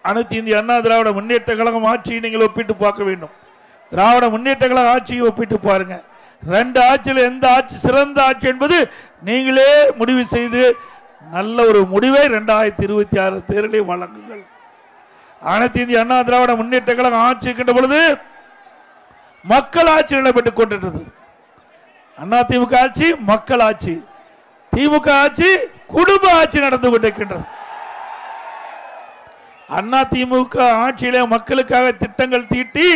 அனைத்து இந்திய அண்ணா திராவிட முன்னேற்ற கழகம் ஆட்சியை நீங்கள் ஒப்பிட்டு பார்க்க வேண்டும். திராவிட முன்னேற்ற கழக ஆட்சியை ஒப்பிட்டு பாருங்க. ரெண்டு ஆட்சியில் எந்த ஆட்சி சிறந்த ஆட்சி என்பது நீங்களே முடிவு செய்து நல்ல ஒரு முடிவை 2026 தேர்தலில் வழங்குங்கள். அனைத்து இந்திய அண்ணா திராவிட முன்னேற்ற கழகம் ஆட்சி இருக்கின்ற பொழுது மக்கள் ஆட்சி நடைபெற்றுக் கொண்டிருந்தது. அதிமுக ஆட்சி மக்கள் ஆட்சி, திமுக ஆட்சி குடும்ப ஆட்சி நடந்து கொண்டிருக்கின்றது. அதிமுக ஆட்சியிலே மக்களுக்காக திட்டங்கள் தீட்டி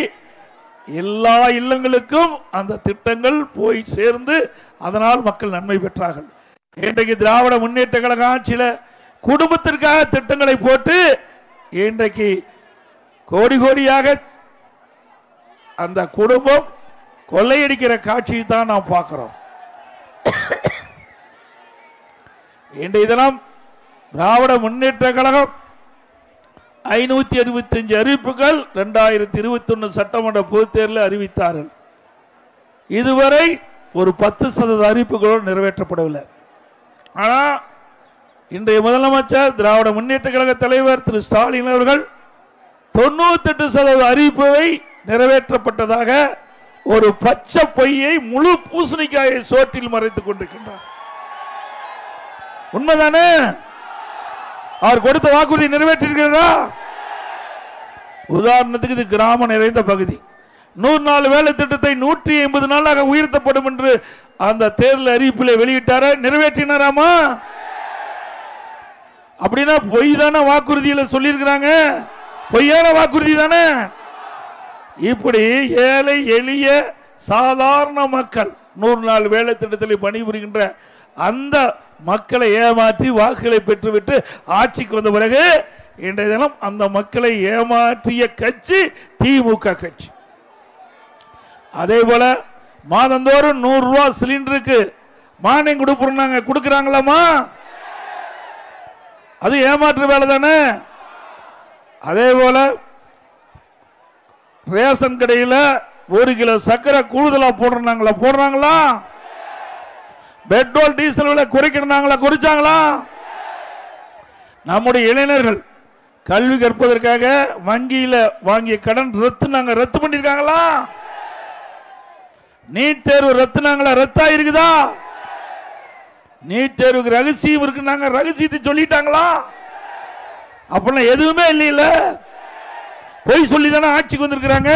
எல்லா இல்லங்களுக்கும் அந்த திட்டங்கள் போய் சேர்ந்து அதனால் மக்கள் நன்மை பெற்றார்கள். இன்றைக்கு திராவிட முன்னேற்ற கழக ஆட்சியில குடும்பத்திற்காக திட்டங்களை போட்டு இன்றைக்கு கோடி கோடியாக அந்த குடும்பம் கொள்ளையடிக்கிற காட்சியை தான் நாம் பார்க்கிறோம். இன்றைய தினம் திராவிட முன்னேற்ற கழகம் 565 அறிவிப்புகள் 2021 சட்டமன்ற பொதுத் தேர்தலில் அறிவித்தார்கள். இதுவரை ஒரு 10% அறிவிப்புகளோடு நிறைவேற்றப்படவில்லை. ஆனால் இன்றைய முதலமைச்சர் திராவிட முன்னேற்ற கழக தலைவர் திரு ஸ்டாலின் அவர்கள் 98% அறிவிப்பை நிறைவேற்றப்பட்டதாக ஒரு பச்சை பொய்யை முழு பூசணிக்காயை சோற்றில் மறைத்துக் கொண்டிருக்கின்றார். உண்மைதானே? அவர் கொடுத்த வாக்குறுதி நிறைவேற்றிருக்கிறதா? உதாரணத்துக்கு இது கிராமம் நிறைந்த பகுதி. 100 நாள் வேலை திட்டத்தை 180 நாளாக உயர்த்தப்படும் என்று அந்த தேர்தல் அறிவிப்பில் வெளியிட்டார, நிறைவேற்றினாராமா? அப்படின்னா பொய் தானே வாக்குறுதியில் சொல்லியிருக்கிறாங்க, பொய்யான வாக்குறுதி தானே. இப்படி ஏழை எளிய சாதாரண மக்கள் 100 நாள் வேலை திட்டத்தில் பணிபுரிகின்ற அந்த மக்களை ஏமாற்றி வாக்குகளை பெற்றுவிட்டு ஆட்சிக்கு வந்த பிறகு இன்றைய தினம் அந்த மக்களை ஏமாற்றிய கட்சி திமுக கட்சி. அதே போல மாதந்தோறும் 100 ரூபாய் சிலிண்டருக்கு மானியம் கொடுக்கிறாங்களாமா? அது ஏமாற்று வேலை தானே. அதே போல ரேஷன் கடையில் 1 கிலோ சர்க்கரை கூடுதலா போடுறாங்களா? பெட்ரோல் டீசல் விலை குறைக்கிறாங்களா? குறைச்சாங்களா? நம்முடைய இளைஞர்கள் கல்வி கற்பதற்காக வங்கியில வாங்கிய கடன் ரத்து பண்ணிருக்காங்களா? நீட் தேர்வு ரத்தா இருக்குதா? நீட் தேர்வுக்கு ரகசியம் இருக்குன்னாங்க, ரகசியத்தை சொல்லிட்டாங்களா? அப்படின்னா எதுவுமே இல்லையில, பொய் சொல்லி தானே ஆட்சிக்கு வந்திருக்கிறாங்க.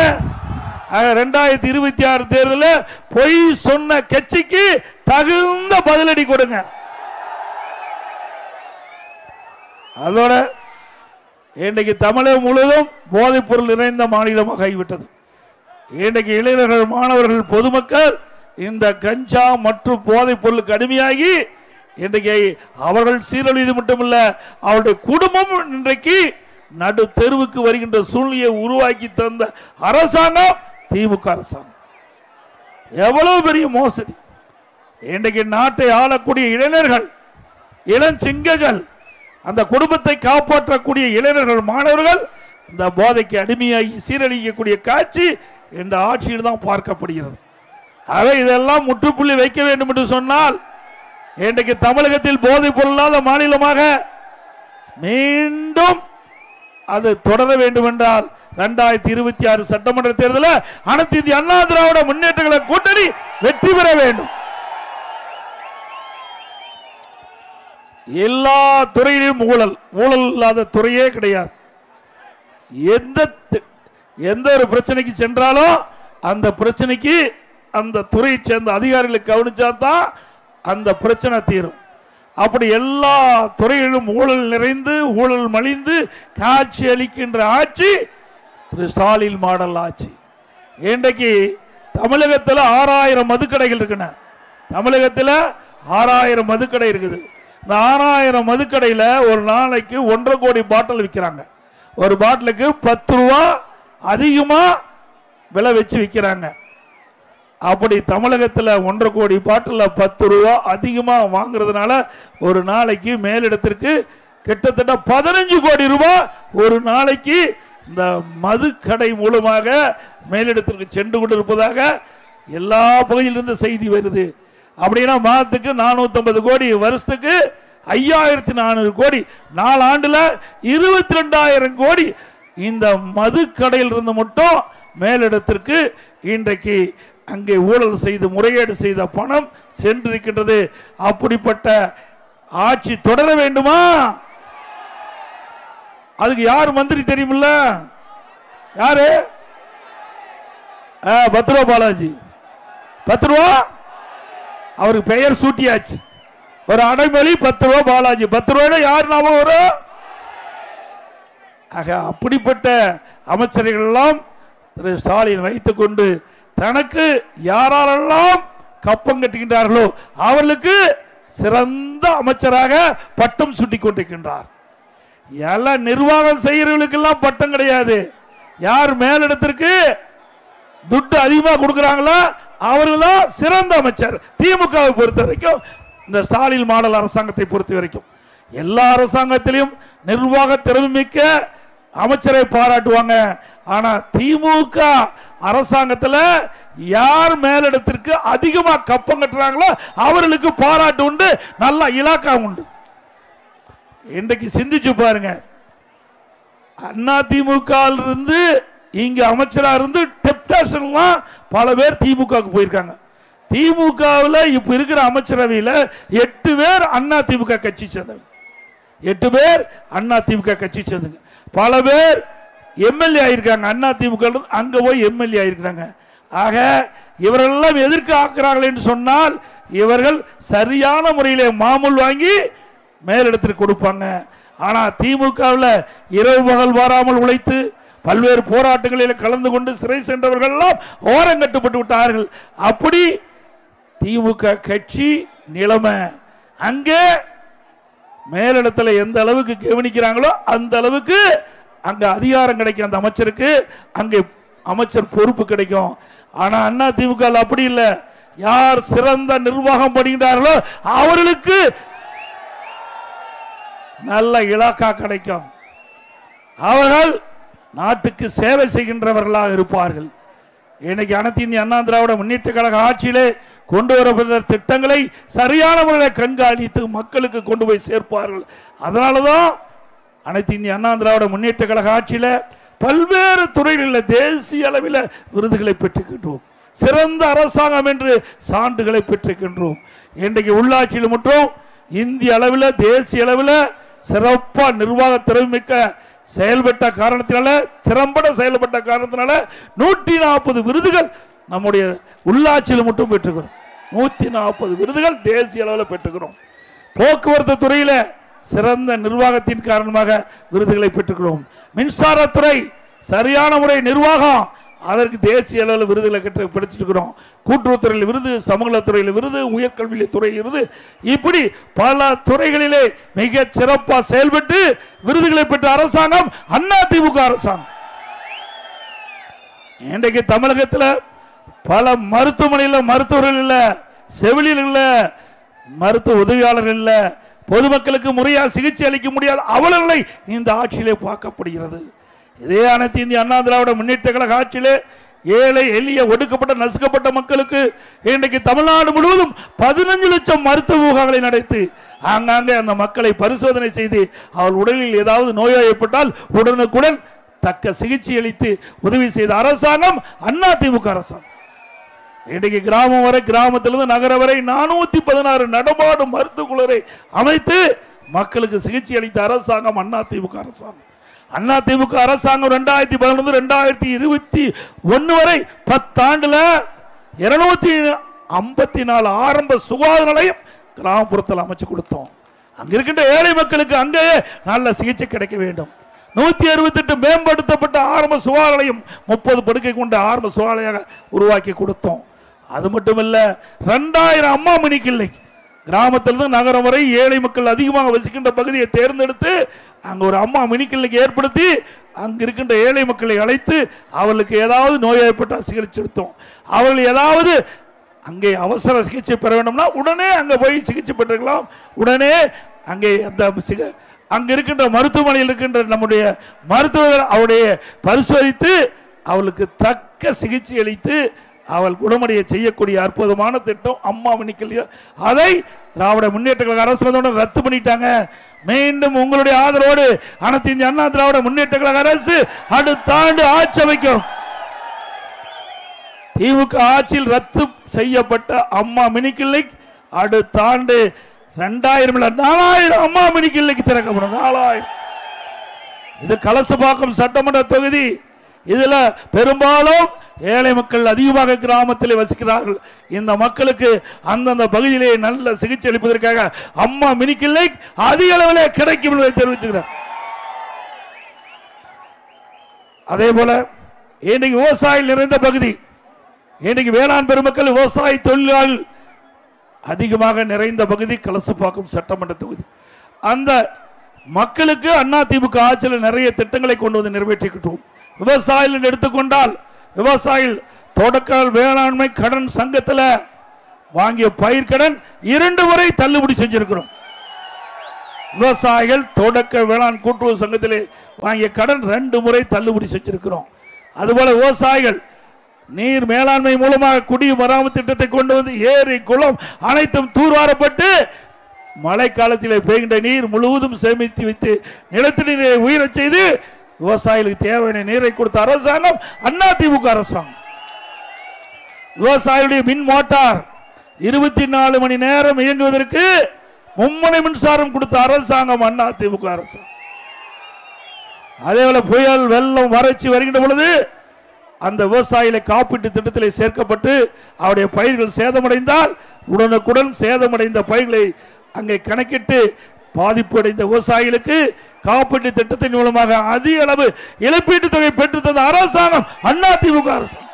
2026 தேர்தலில் பொய் சொன்ன கட்சிக்கு தகுந்த பதிலடி கொடுங்க. அதோட இன்றைக்கு தமிழகம் முழுவதும் போதைப் பொருள் நிறைந்த மாநிலமாக ஆகிவிட்டது. இன்றைக்கு இளைஞர்கள், மாணவர்கள், பொதுமக்கள் இந்த கஞ்சா மற்றும் போதைப் பொருளுக்கு அடிமையாகி இன்றைக்கு அவர்கள் சீரழிவது மட்டுமல்ல, அவருடைய குடும்பம் இன்றைக்கு நடு தெருவுக்கு வருகின்ற சூழ்நிலையை உருவாக்கி தந்த அரசாங்கம் திமுக அரசாங்கம். எவ்வளவு பெரிய மோசடி! இன்றைக்கு நாட்டை ஆளக்கூடிய இளைஞர்கள், இளஞ்சிங்கங்கள், அந்த குடும்பத்தை காப்பாற்றக்கூடிய இளைஞர்கள், மாணவர்கள் இந்த போதைக்கு அடிமையாகி சீரழிக்கக்கூடிய காட்சி இந்த ஆட்சியில் தான் பார்க்கப்படுகிறது. ஆக இதெல்லாம் முற்றுப்புள்ளி வைக்க வேண்டும் என்று சொன்னால் இன்றைக்கு தமிழகத்தில் போதைப் பொருளாத மாநிலமாக மீண்டும் அது தொடர வேண்டும் என்றால் 2026 சட்டமன்ற தேர்தலில் அனைத்து இந்திய அண்ணா திராவிட முன்னேற்ற கழக கூட்டணி வெற்றி பெற வேண்டும். எல்லா துறையிலும் ஊழல் இல்லாத துறையே கிடையாது. எந்த ஒரு பிரச்சனைக்கு சென்றாலும் அந்த பிரச்சனைக்கு அந்த துறையை சேர்ந்த அதிகாரிகளை கவனிச்சாதான் அந்த பிரச்சனை தீரும். அப்படி எல்லா துறையிலும் ஊழல் நிறைந்து ஊழல் மலிந்து காட்சி அளிக்கின்ற ஆட்சி திரு ஸ்டாலின் மாடல் ஆட்சி. இன்றைக்கு தமிழகத்தில் 6000 மதுக்கடைகள் இருக்குன்னு, தமிழகத்தில் 6000 மதுக்கடை இருக்குது. இந்த 6000 மதுக்கடையில் ஒரு நாளைக்கு 1.5 கோடி பாட்டில் விற்கிறாங்க. ஒரு பாட்டிலுக்கு 10 ரூபா அதிகமா விலை வச்சு விற்கிறாங்க. அப்படி தமிழகத்தில் 1.5 கோடி பாட்டில் 10 ரூபா அதிகமா வாங்குறதுனால ஒரு நாளைக்கு மேலிடத்திற்கு கிட்டத்தட்ட 15 கோடி ரூபாய் ஒரு நாளைக்கு இந்த மதுக்கடை மூலமாக மேலிடத்திற்கு சென்று கொண்டிருப்பதாக எல்லா பகுதியிலிருந்து செய்தி வருது. அப்படின்னா மாதத்துக்கு 450 கோடி, வருஷத்துக்கு 5400 கோடி, 4 ஆண்டுல 22,000 கோடி இந்த மது கடையில் இருந்து மட்டும் மேலிடத்திற்கு இன்றைக்கு அங்கே ஊழல் செய்து முறைகேடு செய்த பணம் சென்றிருக்கின்றது. அப்படிப்பட்ட ஆட்சி தொடர வேண்டுமா? அதுக்கு யார் மந்திரி தெரியுமில்ல? யாரு? 10 ரூபா பாலாஜி. 10 ரூபா அவருக்கு பெயர் சூட்டியாச்சு. ஒரு அடைமொழி 10 ரூபா பாலாஜி. 10 ரூபாய் யார் நாம வரும்? ஆக அப்படிப்பட்ட அமைச்சர்கள் எல்லாம் திரு ஸ்டாலின் வைத்துக் கொண்டு தனக்கு யாரெல்லாம் கப்பம் கட்டுகின்றார்களோ அவர்களுக்கு சிறந்த அமைச்சராக பட்டம் சுட்டிக் கொண்டிருக்கின்றார். எல்லாம் நிர்வாகம் செய்யறவர்களுக்கெல்லாம் பட்டம் கிடையாது. யார் மேலிடத்திற்கு துட்டு அதிகமாக கொடுக்கிறாங்களோ அவர்கள் தான் சிறந்த அமைச்சர். திமுகவை பொறுத்த வரைக்கும், இந்த ஸ்டாலின் மாடல் அரசாங்கத்தை பொறுத்த வரைக்கும் எல்லா அரசாங்கத்திலும் நிர்வாக திறமைமிக்க அமைச்சரை பாராட்டுவாங்க. ஆனா திமுக அரசாங்கத்தில் யார் மேலிடத்திற்கு அதிகமாக கப்பம் கட்டுறாங்களோ அவர்களுக்கு பாராட்டு உண்டு, நல்ல இலாக்கா உண்டு. இன்றைக்கு சிந்திச்சு பாருங்க, அண்ணா திமுக இருந்து இங்க அமைச்சரா இருந்து டெப்டேஷன்லாம் பல பேர் திமுக போயிருக்காங்க. திமுகவில் இப்ப இருக்கிற அமைச்சரவையில் 8 பேர் அண்ணா திமுக கட்சி சேர்ந்தவங்க. 8 பேர் அண்ணா திமுக கட்சி சேர்ந்தவங்க. பல பேர் எம்எல்ஏ ஆயிருக்காங்க. அண்ணா திமுக அங்க போய் எம்எல்ஏ ஆயிருக்கிறாங்க. ஆக இவரெல்லாம் எதற்கு ஆக்குறார்கள் என்று சொன்னால், இவர்கள் சரியான முறையிலே மாமூல் வாங்கி மேலிடத்திற்கு கொடுப்பாங்க. ஆனா திமுகவில் இரவு பகல் வாராமல் உழைத்து பல்வேறு போராட்டங்களில் கலந்து கொண்டு சிறை சென்றவர்கள் எல்லாம் ஓரங்கட்டுப்பட்டு விட்டார்கள். அப்படி திமுக கட்சி நிலைமை அங்கே மேலிடத்தில் எந்த அளவுக்கு கவனிக்கிறாங்களோ அந்த அளவுக்கு அங்க அதிகாரம் கிடைக்கும். அந்த அமைச்சருக்கு அங்கே அமைச்சர் பொறுப்பு கிடைக்கும். ஆனா அண்ணா திமுக அப்படி இல்லை. யார் சிறந்த நிர்வாகம் படுகின்றார்களோ அவர்களுக்கு நல்ல இலாக்கா கிடைக்கும். அவர்கள் நாட்டுக்கு சேவை செய்கின்றவர்களாக இருப்பார்கள். இன்னைக்கு அனைத்து இந்திய அண்ணா திராவிட முன்னேற்ற கழக ஆட்சியிலே கொண்டு வரப்பட்ட திட்டங்களை சரியான முறையில் கண்காணித்து மக்களுக்கு கொண்டு போய் சேர்ப்பார்கள். அதனாலதான் அனைத்து இந்திய அண்ணா திராவிட முன்னேற்ற கழக ஆட்சியில பல்வேறு துறைகளில் தேசிய அளவில் விருதுகளை பெற்றுக்கின்றோம். சிறந்த அரசாங்கம் என்று சான்றுகளை பெற்றிருக்கின்றோம். இன்றைக்கு உள்ளாட்சியில் மட்டும் இந்திய அளவில் தேசிய அளவில் சிறப்பா நிர்வாக திறமைமிக்க செயல்பட்ட காரணத்தினால, திறம்பட செயல்பட்ட காரணத்தினால 140 விருதுகள் நம்முடைய உள்ளாட்சியில் மட்டும் பெற்றுக்கிறோம். 140 விருதுகள் தேசிய அளவில் பெற்றுக்கிறோம். போக்குவரத்து துறையில சிறந்த நிர்வாகத்தின் காரணமாக விருதுகளை பெற்றுக்கிறோம். மின்சாரத்துறை சரியான முறை நிர்வாகம், அதற்கு தேசிய அளவில் விருதுகளை பெற்றிருக்கிறோம். கூட்டுறவுத்துறையில் விருது, சமூகத்துறையில் விருது, உயர்கல்வி துறை விருது, இப்படி பல துறைகளிலே மிக சிறப்பாக செயல்பட்டு விருதுகளை பெற்ற அரசாங்கம் அண்ணா திமுக அரசாங்கம். இன்றைக்கு தமிழகத்தில் பல மருத்துவமனையில் மருத்துவர்கள் இல்ல, செவிலியர்கள் இல்ல, மருத்துவ உதவியாளர்கள் இல்ல, பொதுமக்களுக்கு முறையா சிகிச்சை அளிக்க முடியாத அவலங்களை இந்த ஆட்சியிலே பார்க்கப்படுகிறது. இதே அனைத்து இந்திய அண்ணா திராவிட முன்னேற்ற கழக ஆட்சியிலே ஏழை எளிய ஒடுக்கப்பட்ட நசுக்கப்பட்ட மக்களுக்கு இன்றைக்கு தமிழ்நாடு முழுவதும் 15 லட்சம் மருத்துவ முகாம்களை நடத்தி ஆங்காங்கே அந்த மக்களை பரிசோதனை செய்து அவள் உடலில் ஏதாவது நோய் ஏற்பட்டால் உடனுக்குடன் தக்க சிகிச்சை அளித்து உதவி செய்த அரசாங்கம் அண்ணா திமுக அரசாங்கம். இன்றைக்கு கிராமம் வரை, கிராமத்திலிருந்து நகர வரை 416 நடமாடு மருத்துவக்குழுவை அமைத்து மக்களுக்கு சிகிச்சை அளித்த அரசாங்கம் அண்ணா திமுக அரசாங்கம். அண்ணா திமுக அரசாங்கம் 2011-2021 வரை 10 ஆண்டுல 254 ஆரம்ப சுகாதார நிலையம் கிராமப்புறத்தில் அமைச்சு கொடுத்தோம். அங்க இருக்கின்ற ஏழை மக்களுக்கு அங்கேயே நல்ல சிகிச்சை கிடைக்க வேண்டும். 168 மேம்படுத்தப்பட்ட ஆரம்ப சுகாதார நிலையம் 30 படுக்கை கொண்ட ஆரம்ப சுகாதார உருவாக்கி கொடுத்தோம். அது மட்டுமல்ல, 2000 அம்மா மினி கிளினிக் கிராமத்திலிருந்து நகரம் வரை ஏழை மக்கள் அதிகமாக வசிக்கின்ற பகுதியை தேர்ந்தெடுத்து அங்க ஒரு அம்மா மினி கிளினிக் ஏற்படுத்தி அங்க இருக்கின்ற ஏழை மக்களை அழைத்து அவர்களுக்கு ஏதாவது நோய் ஏற்பட்டால் சிகிச்சை எடுத்தோம். அவர்கள் ஏதாவது அங்கே அவசர சிகிச்சை பெற வேண்டும்னா உடனே அங்க போய் சிகிச்சை பெற்றுக்கலாம். உடனே அங்கே அந்த அங்க இருக்கின்ற மருத்துவமனையில் இருக்கின்ற நம்முடைய மருத்துவர்கள் அவருடைய பரிசோதித்து அவளுக்கு தக்க சிகிச்சை அளித்து அவள் குணமடைய செய்யக்கூடிய அற்புதமான திட்டம் அம்மா மினிக்கல். அதை திராவிட முன்னேற்ற கழக அரசு ரத்து பண்ணிட்டாங்க. மீண்டும் உங்களுடைய ஆதரவோடு அனைத்து இந்திய அண்ணா திராவிட முன்னேற்ற கழக அரசு அடுத்த ஆண்டு ஆட்சி அமைக்கும். திமுக ஆட்சியில் ரத்து செய்யப்பட்ட அம்மா மினி கிளினிக் அடுத்த ஆண்டு 2000 அம்மா மினி கிளினிக் திறக்கப்படும். 4000. இது கலசபாக்கம் சட்டமன்ற தொகுதி. இதுல பெரும்பாலும் ஏழை மக்கள் அதிகமாக கிராமத்தில் வசிக்கிறார்கள். இந்த மக்களுக்கு அந்தந்த பகுதியிலே நல்ல சிகிச்சை அளிப்பதற்காக அம்மா மினி கிளினிக் அதிக அளவில் கிடைக்கும் என்பதை தெரிவிச்சுக்கிறார். அதே போல இன்னைக்கு விவசாயிகள் நிறைந்த பகுதி, இன்னைக்கு வேளாண் பெருமக்கள் விவசாய தொழிலாளர்கள் அதிகமாக நிறைந்த பகுதி கலசப்பாக்கம் சட்டமன்ற தொகுதி. அந்த மக்களுக்கு அண்ணா திமுக ஆட்சியில் நிறைய திட்டங்களை கொண்டு வந்து நிறைவேற்றிக்கிட்டோம். விவசாயிகள் எடுத்துக்கொண்டால் விவசாயிகள் தொடக்க வேளாண்மை கடன் சங்கத்தில் வாங்கிய பயிர் கடன் 2 முறை தள்ளுபடி செஞ்சிருக்கிறோம். விவசாயிகள் தொடக்க வேளாண் கூட்டுறவு சங்கத்திலே வாங்கிய கடன் 2 முறை தள்ளுபடி செஞ்சிருக்கிறோம். அதுபோல விவசாயிகள் நீர் மேலாண்மை மூலமாக குடிமராமத்து திட்டத்தை கொண்டு வந்து ஏரி குளம் அனைத்தும் தூர்வாரப்பட்டு மழை காலத்தில் பெய்கின்ற நீர் முழுவதும் சேமித்து வைத்து நிலத்தடி நீரை உயிரச் செய்து விவசாயிகளுக்கு தேவையான நீரை கொடுத்த அரசாங்கம் அண்ணா திமுக அரசாங்கம். விவசாயிகளுடைய மின் மோட்டார் 24 மணி நேரம் இயங்குவதற்கு மும்முனை மின்சாரம் கொடுத்த அரசாங்கம் அண்ணா திமுக அரசாங்கம். அதேபோல புயல் வெள்ளம் வறட்சி வருகின்ற பொழுது அந்த விவசாயிகளை காப்பீட்டு திட்டத்தில் சேர்க்கப்பட்டு அவருடைய பயிர்கள் சேதமடைந்தால் உடனுக்குடன் சேதமடைந்த பயிர்களை அங்கே கணக்கிட்டு பாதிப்பு அடைந்த விவசாயிகளுக்கு காப்பீட்டு திட்டத்தின் மூலமாக அதிக அளவு இழப்பீட்டு தொகை பெற்று தந்த அரசாங்கம் அண்ணா திமுக அரசாங்கம்.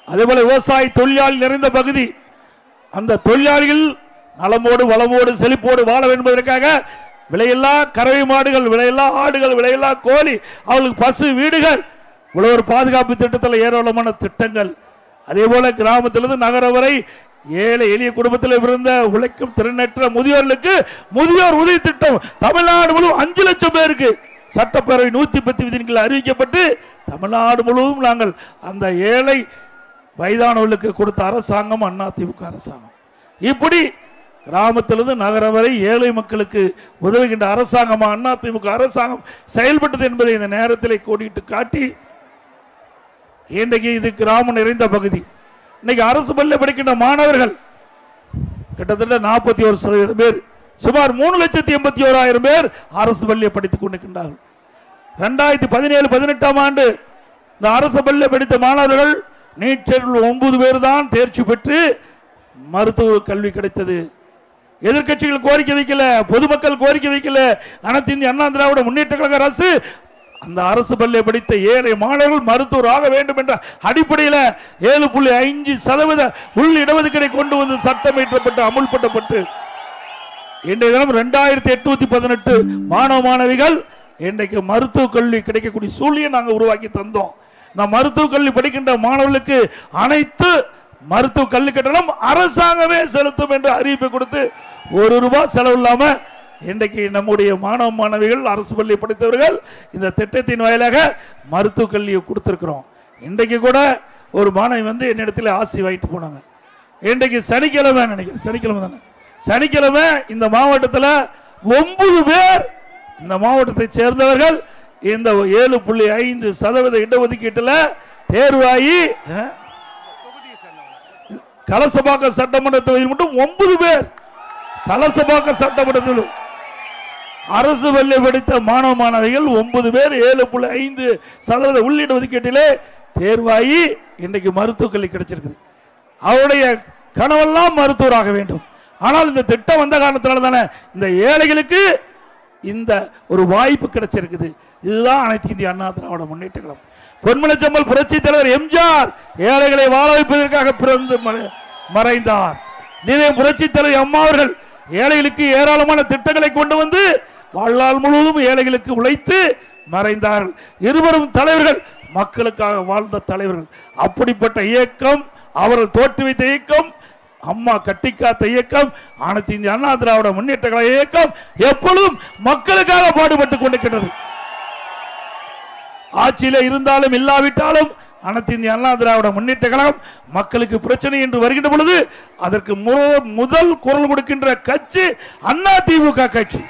அதேபோல விவசாய தொழிலாளி நிறைந்த பகுதி, அந்த தொழிலாளிகள் நலமோடு வளமோடு செழிப்போடு வாழ வேண்டும் என்பதற்காக விலையில்லா கறவை மாடுகள், விலையில்லா ஆடுகள், விலையில்லா கோழி, அவர்களுக்கு பசு வீடுகள், உழவர் பாதுகாப்பு திட்டத்தில் ஏராளமான திட்டங்கள். அதே போல கிராமத்திலிருந்து நகரம் வரை ஏழை எளிய குடும்பத்தில் இருந்த உழைக்கும் திறனற்ற முதியோர்களுக்கு முதியோர் உதவி திட்டம் தமிழ்நாடு முழுவதும் 5 லட்சம் பேருக்கு சட்டப்பேரவை 110 விதிகள் அறிவிக்கப்பட்டு தமிழ்நாடு முழுவதும் நாங்கள் அந்த ஏழை வயதானவர்களுக்கு கொடுத்த அரசாங்கம் அண்ணா திமுக அரசாங்கம். இப்படி கிராமத்திலிருந்து நகரம் வரை ஏழை மக்களுக்கு உதவுகின்ற அரசாங்கம் அண்ணா திமுக அரசாங்கம் செயல்பட்டது என்பதை இந்த நேரத்தில் கோடிட்டு காட்டி, இன்றைக்கு இது கிராமம் நிறைந்த பகுதி. இன்னைக்கு அரசு பள்ளி படிக்கின்ற மாணவர்கள் கிட்டத்தட்ட 41% பேர், சுமார் 3,81,000 பேர் அரசு பள்ளியை படித்துக் கொண்டிருக்கின்றார்கள். 2017-18 ஆண்டு இந்த அரசு பள்ளி படித்த மாணவர்கள் நீட் தேர்வில் 9 பேர் தான் தேர்ச்சி பெற்று மருத்துவ கல்வி கிடைத்தது. எதிர்கட்சிகள் கோரிக்கை வைக்கல, பொதுமக்கள் கோரிக்கை வைக்கல. அனைத்து இந்திய அண்ணா திராவிட முன்னேற்ற கழக அரசு அந்த அரசு பள்ளியை படித்த ஏழை மாணவர்கள் மருத்துவர் ஆக வேண்டும் என்ற அடிப்படையில் 7.5% உள் இடஒதுக்கீடை கொண்டு வந்து சட்டம் இயற்றப்பட்டு அமுல்படுத்தப்பட்டு இன்றைய தினம் 2818 மாணவ மாணவிகள் இன்றைக்கு மருத்துவ கல்வி கிடைக்கக்கூடிய சூழ்நிலையை நாங்கள் உருவாக்கி தந்தோம். நான் மருத்துவ கல்வி படிக்கின்ற மாணவர்களுக்கு அனைத்து மருத்துவ கல்வி கட்டணம் அரசாங்கமே செலுத்தும் என்று அறிவிப்பை கொடுத்து ₹1 செலவு இல்லாம இன்றைக்கு நம்முடைய மாணவ மாணவிகள் அரசு பள்ளி படித்தவர்கள் இந்த திட்டத்தின் வாயிலாக மருத்துவ கல்வியை கொடுத்திருக்கிறோம். இன்றைக்கு கூட ஒரு மாணவி வந்து என்னிடத்தில் ஆசி வாங்கிட்டு போனாங்க. இன்றைக்கு சனிக்கிழமை நினைக்கிறேன், சனிக்கிழமை தானே, சனிக்கிழமை இந்த மாவட்டத்தில் 9 பேர் இந்த மாவட்டத்தை சேர்ந்தவர்கள் இந்த 7.5% இடஒதுக்கீட்டில் தேர்வாகி கலசபாக்கம் சட்டமன்ற தொகுதியில் மட்டும் 9 பேர் கலசபாக்கம் சட்டமன்றத்தில் அரசு பள்ளி படித்த மாணவ மாணவிகள் 9 பேர் 7.5% உள்ளீடு ஒதுக்கீட்டிலே தேர்வாகி இன்றைக்கு மருத்துவ கல்வி கிடைச்சிருக்குது. அவருடைய கனவெல்லாம் மருத்துவராக வேண்டும். ஆனால் இந்த திட்டம் வந்த காரணத்தினால தானே இந்த ஏழைகளுக்கு இந்த ஒரு வாய்ப்பு கிடைச்சிருக்குது. இதுதான் அனைத்து இந்திய அண்ணா திராவிட முன்னேற்ற கழகம். பொன்மனச்செம்மல் புரட்சி தலைவர் எம்ஜிஆர் ஏழைகளை வாழ வைப்பதற்காக பிறந்து மறைந்தார். இதே புரட்சி தலைவர் அம்மா அவர்கள் ஏழைகளுக்கு ஏராளமான திட்டங்களை கொண்டு வந்து வாழ்நாள் முழுவதும் ஏழைகளுக்கு உழைத்து மறைந்தார்கள். இருவரும் தலைவர்கள் மக்களுக்காக வாழ்ந்த தலைவர்கள். அப்படிப்பட்ட இயக்கம், அவர்கள் தோற்று வைத்த இயக்கம், அம்மா கட்டிக்காத்த இயக்கம், அனைத்து இந்திய அண்ணா திராவிட முன்னேற்ற கழக இயக்கம் எப்பொழுதும் மக்களுக்காக பாடுபட்டுக் கொண்டிருக்கிறது. ஆட்சியில இருந்தாலும் இல்லாவிட்டாலும் அனைத்து இந்திய அண்ணா திராவிட முன்னேற்ற கழகம் மக்களுக்கு பிரச்சனை என்று வருகின்ற பொழுது அதற்கு முதல் குரல் கொடுக்கின்ற கட்சி அதிமுக கட்சி.